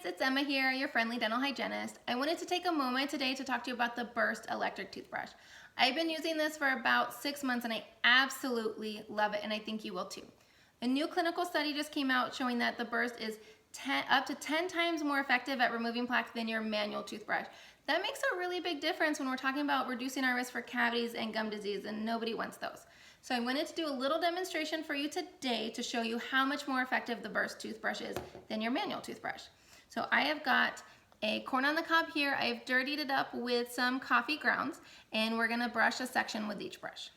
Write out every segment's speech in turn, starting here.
it's Emma here, your friendly dental hygienist. I wanted to take a moment today to talk to you about the Burst electric toothbrush. I've been using this for about 6 months and I absolutely love it, and I think you will too. A new clinical study just came out showing that the Burst is up to 10 times more effective at removing plaque than your manual toothbrush. That makes a really big difference when we're talking about reducing our risk for cavities and gum disease, and nobody wants those. So I wanted to do a little demonstration for you today to show you how much more effective the Burst toothbrush is than your manual toothbrush. So I have got a corn on the cob here. I've dirtied it up with some coffee grounds, and we're gonna brush a section with each brush.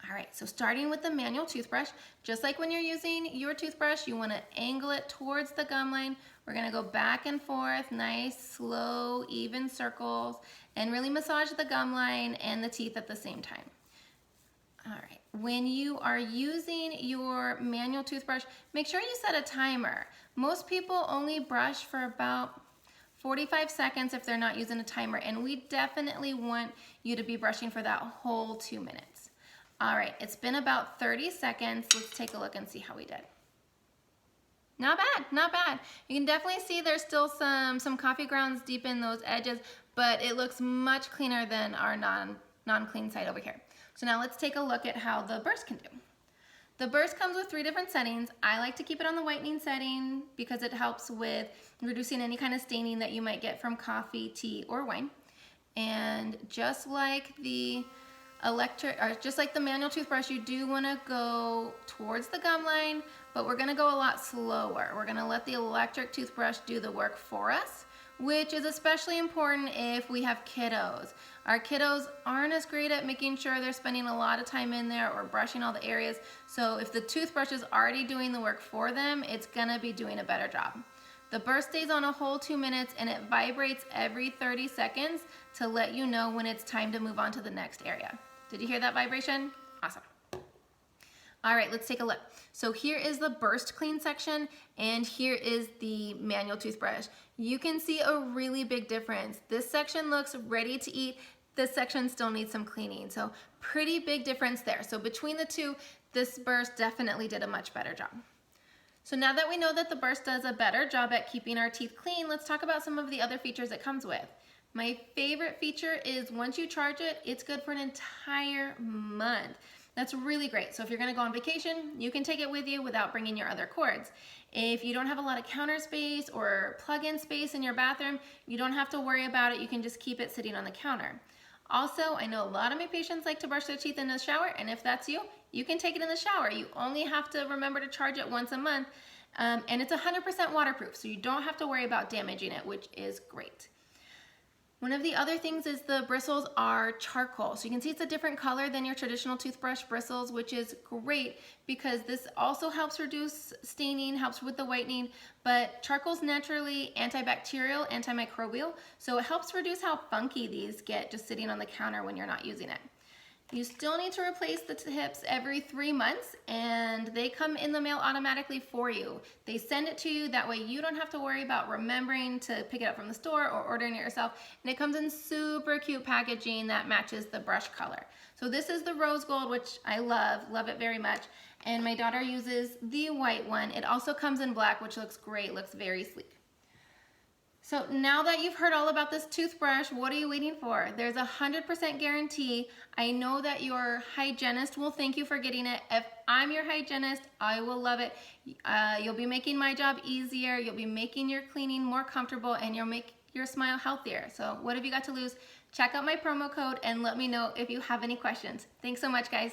All right, so starting with the manual toothbrush, just like when you're using your toothbrush, you wanna angle it towards the gum line. We're gonna go back and forth, nice, slow, even circles, and really massage the gum line and the teeth at the same time. All right, when you are using your manual toothbrush, make sure you set a timer. Most people only brush for about 45 seconds if they're not using a timer, and we definitely want you to be brushing for that whole 2 minutes. All right, it's been about 30 seconds. Let's take a look and see how we did. Not bad, not bad. You can definitely see there's still some coffee grounds deep in those edges, but it looks much cleaner than our non-clean side over here. So now let's take a look at how the Burst can do. The Burst comes with 3 different settings. I like to keep it on the whitening setting because it helps with reducing any kind of staining that you might get from coffee, tea, or wine. And just like the manual toothbrush, you do want to go towards the gum line, but we're going to go a lot slower. We're going to let the electric toothbrush do the work for us, which is especially important if we have kiddos. Our kiddos aren't as great at making sure they're spending a lot of time in there or brushing all the areas. So if the toothbrush is already doing the work for them, it's gonna be doing a better job. The Burst stays on a whole 2 minutes, and it vibrates every 30 seconds to let you know when it's time to move on to the next area. Did you hear that vibration? Awesome. All right, let's take a look. So here is the Burst clean section, and here is the manual toothbrush. You can see a really big difference. This section looks ready to eat. This section still needs some cleaning. So pretty big difference there. So between the two, this Burst definitely did a much better job. So now that we know that the Burst does a better job at keeping our teeth clean, let's talk about some of the other features it comes with. My favorite feature is once you charge it, it's good for an entire month. That's really great. So if you're gonna go on vacation, you can take it with you without bringing your other cords. If you don't have a lot of counter space or plug-in space in your bathroom, you don't have to worry about it. You can just keep it sitting on the counter. Also, I know a lot of my patients like to brush their teeth in the shower, and if that's you, you can take it in the shower. You only have to remember to charge it once a month, and it's 100% waterproof, so you don't have to worry about damaging it, which is great. One of the other things is the bristles are charcoal. So you can see it's a different color than your traditional toothbrush bristles, which is great because this also helps reduce staining, helps with the whitening, but charcoal's naturally antibacterial, antimicrobial, so it helps reduce how funky these get just sitting on the counter when you're not using it. You still need to replace the tips every 3 months, and they come in the mail automatically for you. They send it to you, that way you don't have to worry about remembering to pick it up from the store or ordering it yourself, and it comes in super cute packaging that matches the brush color. So this is the rose gold, which I love it very much, and my daughter uses the white one. It also comes in black, which looks great, looks very sleek. So now that you've heard all about this toothbrush, what are you waiting for? There's a 100% guarantee. I know that your hygienist will thank you for getting it. If I'm your hygienist, I will love it. You'll be making my job easier. You'll be making your cleaning more comfortable, and you'll make your smile healthier. So what have you got to lose? Check out my promo code and let me know if you have any questions. Thanks so much, guys.